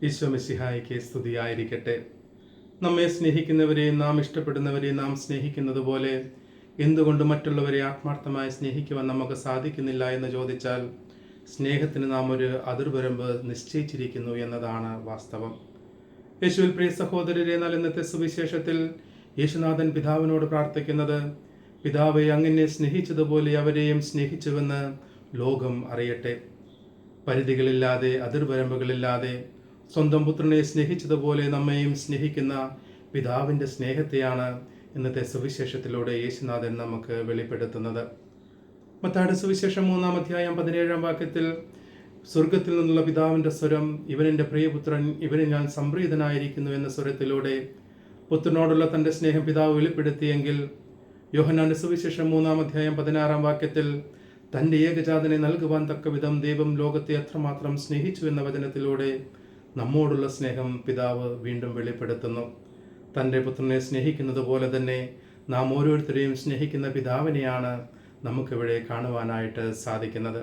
ഈശോ മിശിഹായ്ക്ക് സ്തുതിയായിരിക്കട്ടെ. നമ്മെ സ്നേഹിക്കുന്നവരെയും നാം ഇഷ്ടപ്പെടുന്നവരെയും നാം സ്നേഹിക്കുന്നത് പോലെ എന്തുകൊണ്ട് മറ്റുള്ളവരെ ആത്മാർത്ഥമായി സ്നേഹിക്കുവാൻ നമുക്ക് സാധിക്കുന്നില്ല എന്ന് ചോദിച്ചാൽ, സ്നേഹത്തിന് നാം ഒരു അതിർവരമ്പ് നിശ്ചയിച്ചിരിക്കുന്നു എന്നതാണ് വാസ്തവം. യേശുവിൽ പ്രിയ സഹോദരരെ, എന്നാൽ ഇന്നത്തെ സുവിശേഷത്തിൽ യേശുനാഥൻ പിതാവിനോട് പ്രാർത്ഥിക്കുന്നത്, പിതാവെ, അങ്ങനെ സ്നേഹിച്ചതുപോലെ അവരെയും സ്നേഹിച്ചുവെന്ന് ലോകം അറിയട്ടെ. പരിധികളില്ലാതെ, അതിർവരമ്പുകളില്ലാതെ സ്വന്തം പുത്രനെ സ്നേഹിച്ചതുപോലെ നമ്മെയും സ്നേഹിക്കുന്ന പിതാവിൻ്റെ സ്നേഹത്തെയാണ് ഇന്നത്തെ സുവിശേഷത്തിലൂടെ യേശുനാഥൻ നമുക്ക് വെളിപ്പെടുത്തുന്നത്. മത്തായിയുടെ സുവിശേഷം 3-ാം അധ്യായം 17-ാം വാക്യത്തിൽ, സ്വർഗത്തിൽ നിന്നുള്ള പിതാവിൻ്റെ സ്വരം, ഇവനെൻ്റെ പ്രിയപുത്രൻ, ഇവനിൽ ഞാൻ സംപ്രീതനായിരിക്കുന്നു എന്ന സ്വരത്തിലൂടെ പുത്രനോടുള്ള തൻ്റെ സ്നേഹം പിതാവ് വെളിപ്പെടുത്തിയെങ്കിൽ, യോഹന്നാന്റെ സുവിശേഷം 3-ാം അധ്യായം 16-ാം വാക്യത്തിൽ, തൻ്റെ ഏകജാതനെ നൽകുവാൻ തക്കവിധം ദൈവം ലോകത്തെ അത്രമാത്രം സ്നേഹിച്ചു എന്ന വചനത്തിലൂടെ നമ്മോടുള്ള സ്നേഹം പിതാവ് വീണ്ടും വെളിപ്പെടുത്തുന്നു. തൻ്റെ പുത്രനെ സ്നേഹിക്കുന്നത് പോലെ തന്നെ നാം ഓരോരുത്തരെയും സ്നേഹിക്കുന്ന പിതാവിനെയാണ് നമുക്കിവിടെ കാണുവാനായിട്ട് സാധിക്കുന്നത്.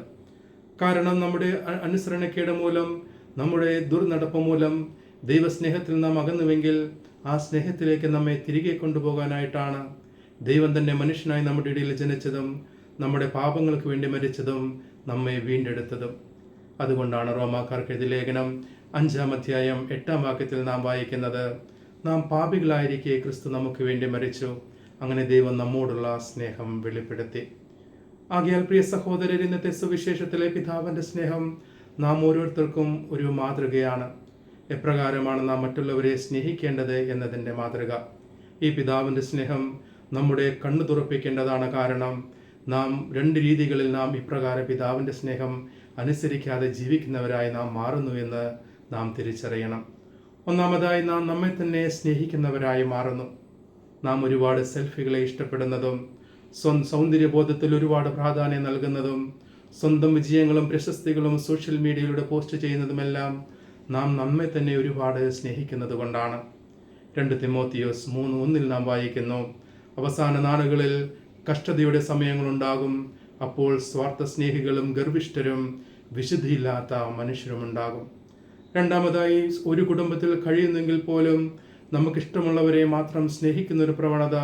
കാരണം നമ്മുടെ അനുസരണക്കേട് മൂലം, നമ്മുടെ ദുർനടപ്പ് മൂലം ദൈവസ്നേഹത്തിൽ നാം അകന്നുവെങ്കിൽ ആ സ്നേഹത്തിലേക്ക് നമ്മെ തിരികെ കൊണ്ടുപോകാനായിട്ടാണ് ദൈവം തന്നെ മനുഷ്യനായി നമ്മുടെ ഇടയിൽ ജനിച്ചതും നമ്മുടെ പാപങ്ങൾക്ക് വേണ്ടി മരിച്ചതും നമ്മെ വീണ്ടെടുത്തതും. അതുകൊണ്ടാണ് റോമാക്കാർക്ക് എഴുതിയ ലേഖനം 5-ാം അധ്യായം 8-ാം വാക്യത്തിൽ നാം വായിക്കുന്നത്, നാം പാപികളായിരിക്കെ ക്രിസ്തു നമുക്ക് വേണ്ടി മരിച്ചു, അങ്ങനെ ദൈവം നമ്മോടുള്ള സ്നേഹം വെളിപ്പെടുത്തി. ആകയാൽ പ്രിയ സഹോദരർ, ഇന്നത്തെ സുവിശേഷത്തിലെ പിതാവിൻ്റെ സ്നേഹം നാം ഓരോരുത്തർക്കും ഒരു മാതൃകയാണ്. എപ്രകാരമാണ് നാം മറ്റുള്ളവരെ സ്നേഹിക്കേണ്ടത് എന്നതിൻ്റെ മാതൃക. ഈ പിതാവിൻ്റെ സ്നേഹം നമ്മുടെ കണ്ണു തുറപ്പിക്കേണ്ടതാണ്. കാരണം നാം 2 രീതികളിൽ നാം ഇപ്രകാരം പിതാവിൻ്റെ സ്നേഹം അനുസരിക്കാതെ ജീവിക്കുന്നവരായി നാം മാറുന്നു എന്ന് നാം തിരിച്ചറിയണം. ഒന്നാമതായി, നാം നമ്മെ തന്നെ സ്നേഹിക്കുന്നവരായി മാറുന്നു. നാം ഒരുപാട് സെൽഫികളെ ഇഷ്ടപ്പെടുന്നതും സൗന്ദര്യബോധത്തിൽ ഒരുപാട് പ്രാധാന്യം നൽകുന്നതും സ്വന്തം വിജയങ്ങളും പ്രശസ്തികളും സോഷ്യൽ മീഡിയയിലൂടെ പോസ്റ്റ് ചെയ്യുന്നതുമെല്ലാം നാം നമ്മെ തന്നെ ഒരുപാട് സ്നേഹിക്കുന്നത് കൊണ്ടാണ്. 2 തിമോത്തിയോസ് 3:1 നാം വായിക്കുന്നു, അവസാന നാളുകളിൽ കഷ്ടതയുടെ സമയങ്ങളുണ്ടാകും, അപ്പോൾ സ്വാർത്ഥ സ്നേഹികളും ഗർവിഷ്ഠരും വിശുദ്ധിയില്ലാത്ത മനുഷ്യരുമുണ്ടാകും. രണ്ടാമതായി, ഒരു കുടുംബത്തിൽ കഴിയുന്നെങ്കിൽ പോലും നമുക്കിഷ്ടമുള്ളവരെ മാത്രം സ്നേഹിക്കുന്ന ഒരു പ്രവണത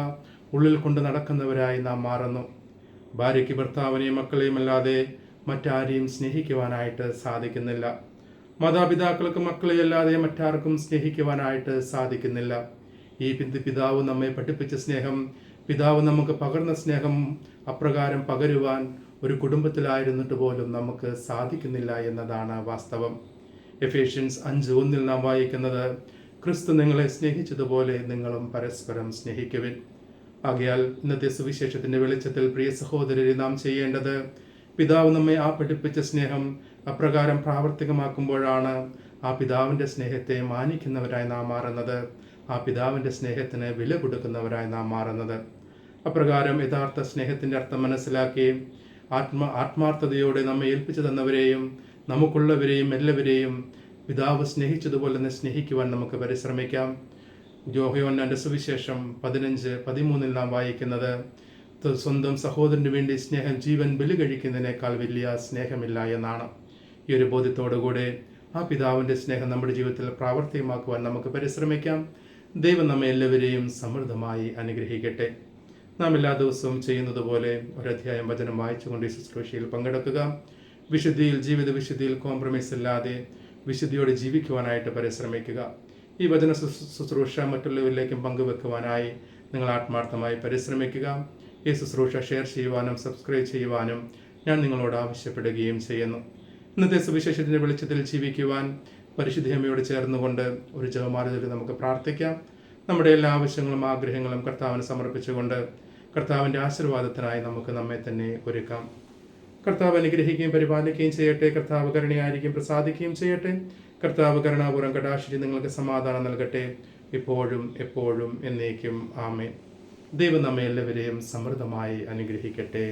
ഉള്ളിൽ കൊണ്ട് നടക്കുന്നവരായി നാം മാറുന്നു. ഭാര്യയ്ക്ക് ഭർത്താവിനെയും മക്കളെയും അല്ലാതെ മറ്റാരെയും സ്നേഹിക്കുവാനായിട്ട് സാധിക്കുന്നില്ല. മാതാപിതാക്കൾക്ക് മക്കളെ അല്ലാതെ മറ്റാർക്കും സ്നേഹിക്കുവാനായിട്ട് സാധിക്കുന്നില്ല. ഈ പിതാവ് നമ്മെ പഠിപ്പിച്ച സ്നേഹം, പിതാവ് നമുക്ക് പകർന്ന സ്നേഹം അപ്രകാരം പകരുവാൻ ഒരു കുടുംബത്തിലായിരുന്നിട്ട് പോലും നമുക്ക് സാധിക്കുന്നില്ല എന്നതാണ് വാസ്തവം. എഫേഷ്യൻസ് 5:1 നാം വായിക്കുന്നത്, ക്രിസ്തു നിങ്ങളെ സ്നേഹിച്ചതുപോലെ നിങ്ങളും പരസ്പരം സ്നേഹിക്കുവിൻ. ആകയാൽ ഇന്നത്തെ സുവിശേഷത്തിൻ്റെ വെളിച്ചത്തിൽ പ്രിയ സഹോദരരെ, നാം ചെയ്യേണ്ടത്, പിതാവ് നമ്മെ പഠിപ്പിച്ച സ്നേഹം അപ്രകാരം പ്രാവർത്തികമാക്കുമ്പോഴാണ് ആ പിതാവിൻ്റെ സ്നേഹത്തെ മാനിക്കുന്നവരായി നാം മാറുന്നത്, ആ പിതാവിൻ്റെ സ്നേഹത്തിന് വില കൊടുക്കുന്നവരായി നാം മാറുന്നത്. അപ്രകാരം യഥാർത്ഥ സ്നേഹത്തിൻ്റെ അർത്ഥം മനസ്സിലാക്കി ആത്മാർത്ഥതയോടെ നമ്മെ ഏൽപ്പിച്ചു തന്നവരെയും നമുക്കുള്ളവരെയും എല്ലാവരെയും പിതാവ് സ്നേഹിച്ചതുപോലെ തന്നെ സ്നേഹിക്കുവാൻ നമുക്ക് പരിശ്രമിക്കാം. യോഹന്നാന്റെ സുവിശേഷം 15:13 നാം വായിക്കുന്നത്, സ്വന്തം സഹോദരന് വേണ്ടി സ്നേഹം ജീവൻ ബലി കഴിക്കുന്നതിനേക്കാൾ വലിയ സ്നേഹമില്ല എന്നാണ്. ഈ ഒരു ബോധ്യത്തോടുകൂടെ ആ പിതാവിൻ്റെ സ്നേഹം നമ്മുടെ ജീവിതത്തിൽ പ്രാവർത്തികമാക്കുവാൻ നമുക്ക് പരിശ്രമിക്കാം. ദൈവം നമ്മെ എല്ലാവരെയും സമൃദ്ധമായി അനുഗ്രഹിക്കട്ടെ. നാം എല്ലാ ദിവസവും ചെയ്യുന്നത് പോലെ ഒരധ്യായം വചനം വായിച്ചുകൊണ്ട് ഈ ശുശ്രൂഷയിൽ പങ്കെടുക്കുക. വിശുദ്ധിയിൽ, ജീവിത വിശുദ്ധിയിൽ കോംപ്രമൈസ് ഇല്ലാതെ വിശുദ്ധിയോടെ ജീവിക്കുവാനായിട്ട് പരിശ്രമിക്കുക. ഈ വചന ശുശ്രൂഷ മറ്റുള്ളവരിലേക്കും പങ്കുവെക്കുവാനായി നിങ്ങൾ ആത്മാർത്ഥമായി പരിശ്രമിക്കുക. ഈ ശുശ്രൂഷ ഷെയർ ചെയ്യുവാനും സബ്സ്ക്രൈബ് ചെയ്യുവാനും ഞാൻ നിങ്ങളോട് ആവശ്യപ്പെടുകയും ചെയ്യുന്നു. ഇന്നത്തെ സുവിശേഷത്തിൻ്റെ വെളിച്ചത്തിൽ ജീവിക്കുവാൻ പരിശുദ്ധ അമ്മയോട് ചേർന്നുകൊണ്ട് ഒരു ജപമാലയിൽ നമുക്ക് പ്രാർത്ഥിക്കാം. നമ്മുടെ എല്ലാ ആവശ്യങ്ങളും ആഗ്രഹങ്ങളും കർത്താവിന് സമർപ്പിച്ചുകൊണ്ട് കർത്താവിൻ്റെ ആശീർവാദത്തിനായി നമുക്ക് നമ്മെ തന്നെ ഒരുക്കാം. കർത്താവ് അനുഗ്രഹിക്കുകയും പരിപാലിക്കുകയും ചെയ്യട്ടെ. കർത്താവ് കരുണയായിരിക്കും പ്രസാദിക്കുകയും ചെയ്യട്ടെ. കർത്താവ് കരുണാപൂർവ്വം കടാക്ഷിച്ച് നിങ്ങൾക്ക് സമാധാനം നൽകട്ടെ, ഇപ്പോഴും എപ്പോഴും എന്നേക്കും. ആമേൻ. ദൈവം നമ്മെ എല്ലാവരെയും സമൃദ്ധമായി അനുഗ്രഹിക്കട്ടെ.